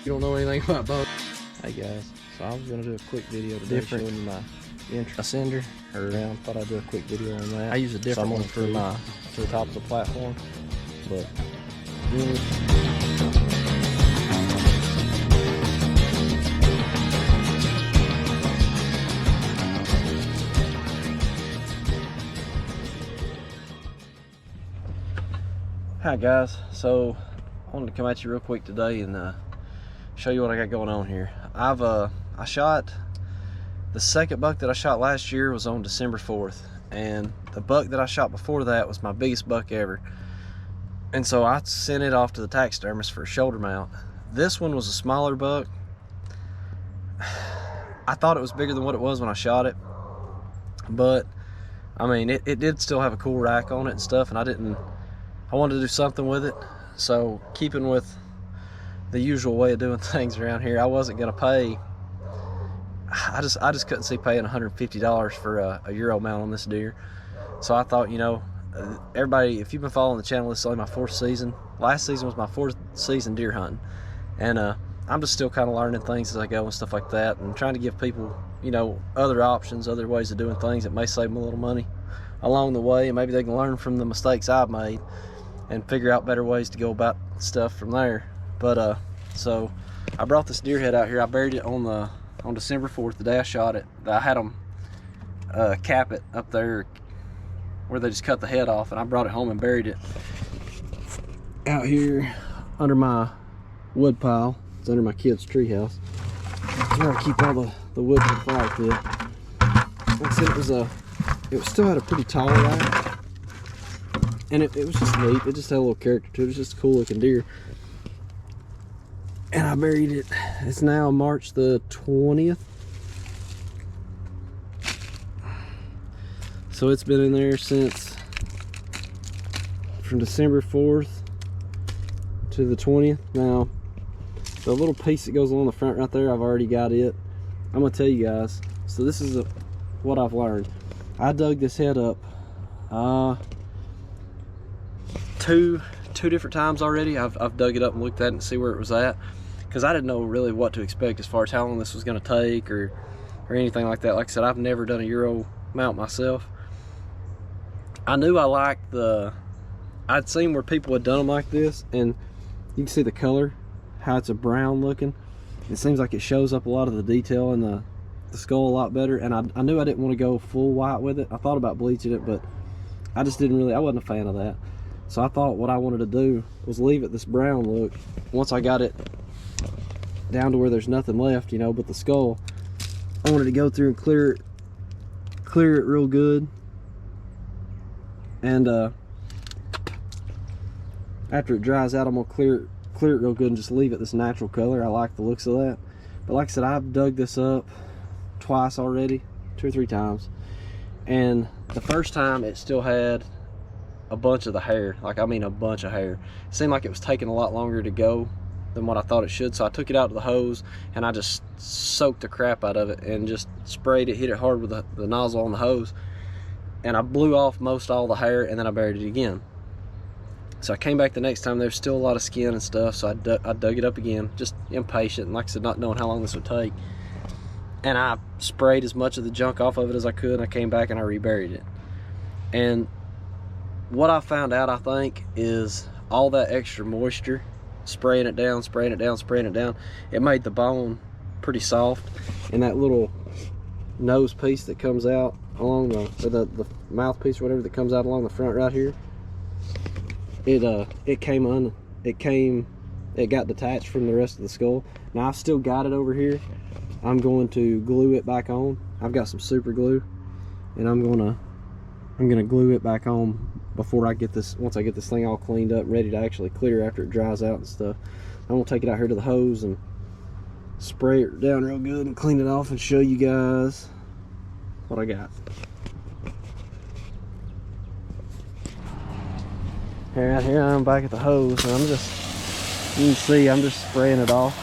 You don't know anything about boats. Hey guys, so I was gonna do a quick video today showing you my ascender around. Thought I'd do a quick video on that. I use a different one for my to the top of the platform, but hi guys, so I wanted to come at you real quick today and show you what I got going on here. I shot the second buck that I shot last year was on December 4th, and the buck that I shot before that was my biggest buck ever, and so I sent it off to the taxidermist for a shoulder mount. This one was a smaller buck. I thought it was bigger than what it was when I shot it, but I mean it did still have a cool rack on it and stuff, and I wanted to do something with it. So keeping with the usual way of doing things around here, I wasn't gonna pay. I just couldn't see paying $150 for a Euro mount on this deer. So I thought, you know, everybody, if you've been following the channel, this is only my 4th season. Last season was my 4th season deer hunting, and I'm just still kind of learning things as I go and stuff like that, and trying to give people, you know, other options, other ways of doing things that may save them a little money along the way, and maybe they can learn from the mistakes I've made and figure out better ways to go about stuff from there. But so I brought this deer head out here. I buried it on December 4th, the day I shot it. I had them cap it up there where they just cut the head off, and I brought it home and buried it out here under my wood pile. It's under my kids' treehouse. That's where I keep all the wood for the fire pit. Like I said, it still had a pretty tall rack. And it was just neat. It just had a little character to it. It was just a cool looking deer. And I buried it. It's now March the 20th. So it's been in there since from December 4th to the 20th. Now, the little piece that goes along the front right there, I've already got it. I'm gonna tell you guys. So this is what I've learned. I dug this head up two different times already. I've dug it up and looked at it and see where it was at, because I didn't know really what to expect as far as how long this was going to take or anything like that. Like I said, I've never done a Euro mount myself. I knew I liked I'd seen where people had done them like this, and you can see the color, how it's a brown looking. It seems like it shows up a lot of the detail in the skull a lot better, and I knew I didn't want to go full white with it. I thought about bleaching it, but I just I wasn't a fan of that. So I thought what I wanted to do was leave it this brown look. Once I got it down to where there's nothing left, you know, but the skull, I wanted to go through and clear it real good. And after it dries out, I'm gonna clear it real good and just leave it this natural color. I like the looks of that. But like I said, I've dug this up twice already, 2 or 3 times. And the first time it still had a bunch of the hair, a bunch of hair. It seemed like it was taking a lot longer to go than what I thought it should, so I took it out to the hose and I just soaked the crap out of it and just sprayed it, hit it hard with the nozzle on the hose, and I blew off most all the hair, and then I buried it again. So I came back the next time, there's still a lot of skin and stuff, so I dug it up again, just impatient, and like I said, not knowing how long this would take. And I sprayed as much of the junk off of it as I could, and I came back and I reburied it. And what I found out, I think, is all that extra moisture, spraying it down, it made the bone pretty soft. And that little nose piece that comes out along the mouthpiece, whatever, that comes out along the front right here, it got detached from the rest of the skull. Now I've still got it over here. I'm going to glue it back on. I've got some super glue, and I'm gonna glue it back on before I get this, once I get this thing all cleaned up, ready to actually clear after it dries out and stuff. I'm gonna take it out here to the hose and spray it down real good and clean it off and show you guys what I got. Here I'm back at the hose, and you can see I'm just spraying it off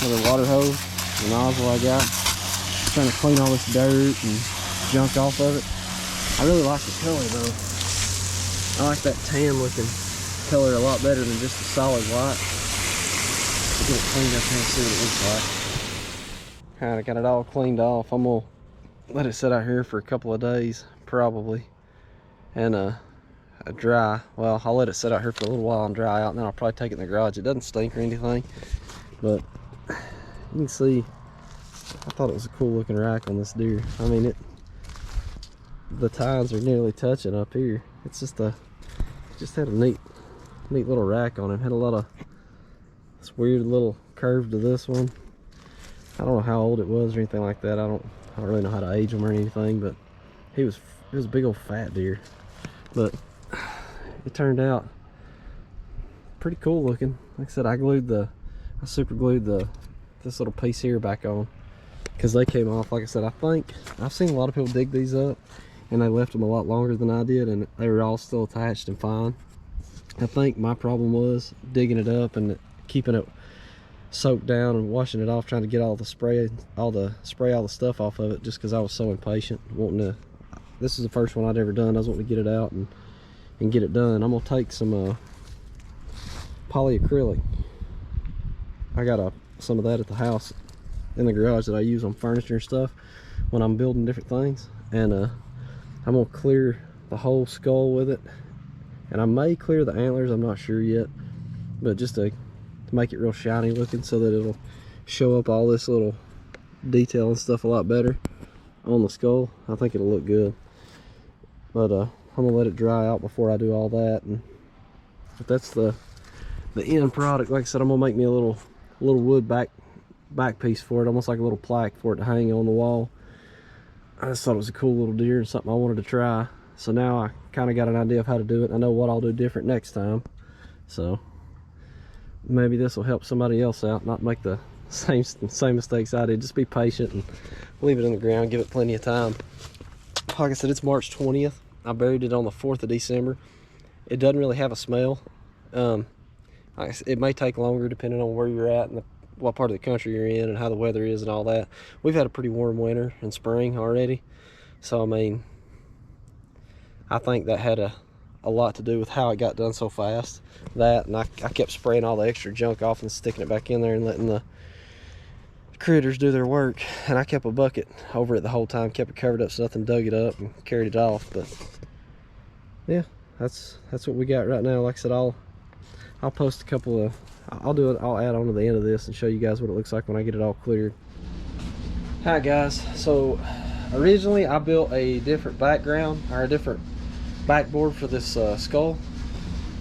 with a water hose, the nozzle I got, trying to clean all this dirt and junk off of it. I really like the color though. I like that tan looking color a lot better than just a solid white. get it cleaned up here and see what it looks like. Kind of got it all cleaned off. I'm gonna let it sit out here for a couple of days, probably, and dry. Well, I'll let it sit out here for a little while and dry out, and then I'll probably take it in the garage. It doesn't stink or anything, but you can see, I thought it was a cool looking rack on this deer. I mean, the tines are nearly touching up here. It's just had a neat little rack on him. Had a lot of this weird little curve to this one. I don't know how old it was or anything like that. I don't really know how to age him or anything, but it was a big old fat deer. But it turned out pretty cool looking. Like I said, I super glued this little piece here back on because they came off. Like I said, I think I've seen a lot of people dig these up and they left them a lot longer than I did, and they were all still attached and fine. I think my problem was digging it up and keeping it soaked down and washing it off, trying to get all the stuff off of it, just because I was so impatient wanting to. This is the first one I'd ever done. I was wanting to get it out and get it done. I'm gonna take some polyacrylic. I got some of that at the house in the garage that I use on furniture and stuff when I'm building different things, and I'm gonna clear the whole skull with it, and I may clear the antlers, I'm not sure yet, but just to make it real shiny looking so that it'll show up all this little detail and stuff a lot better on the skull. I think it'll look good, but I'm gonna let it dry out before I do all that. And if that's the end product, like I said, I'm gonna make me a little wood back piece for it, almost like a little plaque for it to hang on the wall. I just thought it was a cool little deer and something I wanted to try. So now I kind of got an idea of how to do it. I know what I'll do different next time. So maybe this will help somebody else out, not make the same mistakes I did. Just be patient and leave it in the ground, give it plenty of time. Like I said, it's March 20th. I buried it on the 4th of December. It doesn't really have a smell. It may take longer depending on where you're at and what part of the country you're in and how the weather is and all that. We've had a pretty warm winter and spring already, so I mean, I think that had a lot to do with how it got done so fast. That, and I kept spraying all the extra junk off and sticking it back in there and letting the critters do their work, and I kept a bucket over it the whole time, kept it covered up so nothing dug it up and carried it off. But yeah, that's what we got right now. Like I said, I'll post a couple of, I'll add on to the end of this and show you guys what it looks like when I get it all cleared. Hi guys, so originally I built a different background, or a different backboard for this skull,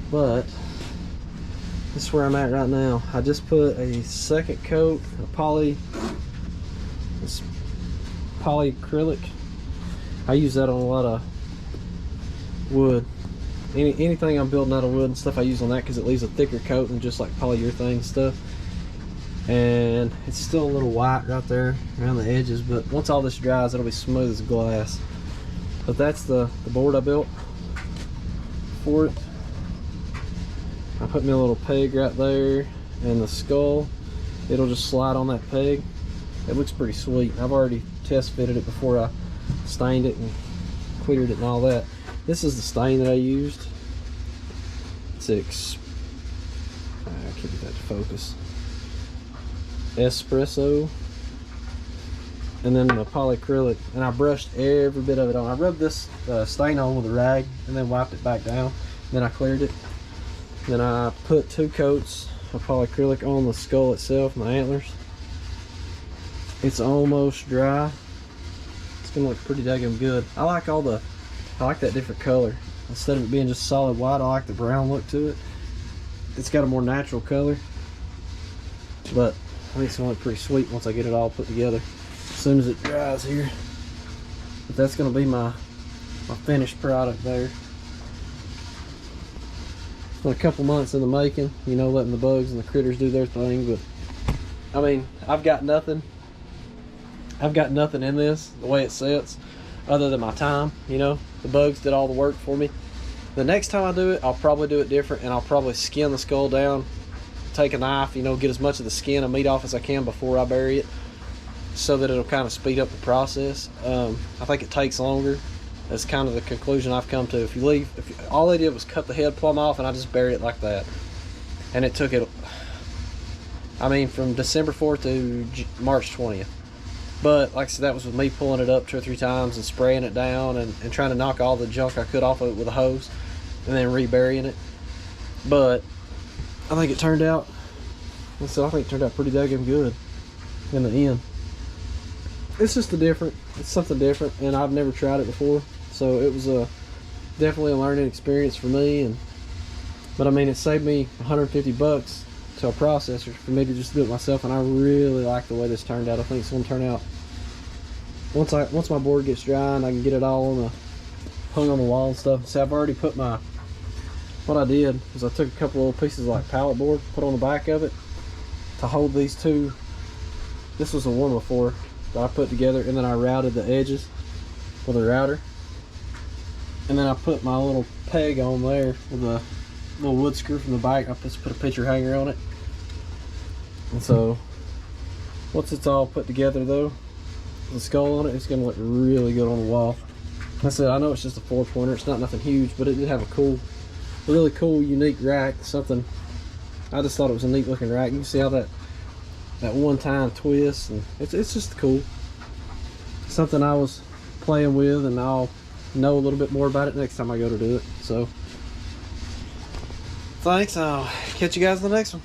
but this is where I'm at right now. I just put a second coat of polyacrylic. I use that on a lot of wood. Anything I'm building out of wood and stuff, I use on that because it leaves a thicker coat than just like polyurethane stuff. And it's still a little white right there around the edges, but once all this dries, it'll be smooth as glass. But that's the board I built for it. I put me a little peg right there, and the skull, it'll just slide on that peg. It looks pretty sweet. I've already test fitted it before I stained it and cleared it and all that. This is the stain that I used. It's I can't get that to focus. Espresso, and then the polyacrylic, and I brushed every bit of it on. I rubbed this stain on with a rag and then wiped it back down. Then I cleared it. Then I put 2 coats of polyacrylic on the skull itself, my antlers. It's almost dry. It's gonna look pretty daggum good. I like that different color. Instead of it being just solid white, I like the brown look to it. It's got a more natural color, but I think it's gonna look pretty sweet once I get it all put together as soon as it dries here. But that's gonna be my finished product there. It's been a couple months in the making, you know, letting the bugs and the critters do their thing. But I mean, I've got nothing in this the way it sits other than my time. You know, the bugs did all the work for me. The next time I do it, I'll probably do it different, and I'll probably skin the skull down, take a knife, you know, get as much of the skin and meat off as I can before I bury it, so that it'll kind of speed up the process. I think it takes longer. That's kind of the conclusion I've come to. If all they did was cut the head plumb off, and I just buried it like that, and it took I mean, from December 4th to March 20th. But like I said, that was with me pulling it up 2 or 3 times and spraying it down and trying to knock all the junk I could off of it with a hose and then reburying it. But I think it turned out, I think it turned out pretty daggum good in the end. It's just it's something different, and I've never tried it before, so it was definitely a learning experience for me. But I mean, it saved me $150 to a processor for me to just do it myself, and I really like the way this turned out. I think it's going to turn out, once my board gets dry and I can get it all hung on the wall and stuff. See, I've already put what I did is I took a couple little pieces of like pallet board, put on the back of it to hold these two. This was a 1x4 that I put together, and then I routed the edges with a router, and then I put my little peg on there with a little wood screw from the back. I just put a picture hanger on it. And so once it's all put together though, the skull on it, it's gonna look really good on the wall. Like I said, I know it's just a 4-pointer, it's not nothing huge, but it did have a really cool, unique rack. Something, I just thought it was a neat looking rack. You can see how that one-time twist, and it's just cool. Something I was playing with, and I'll know a little bit more about it next time I go to do it. So thanks, I'll catch you guys in the next one.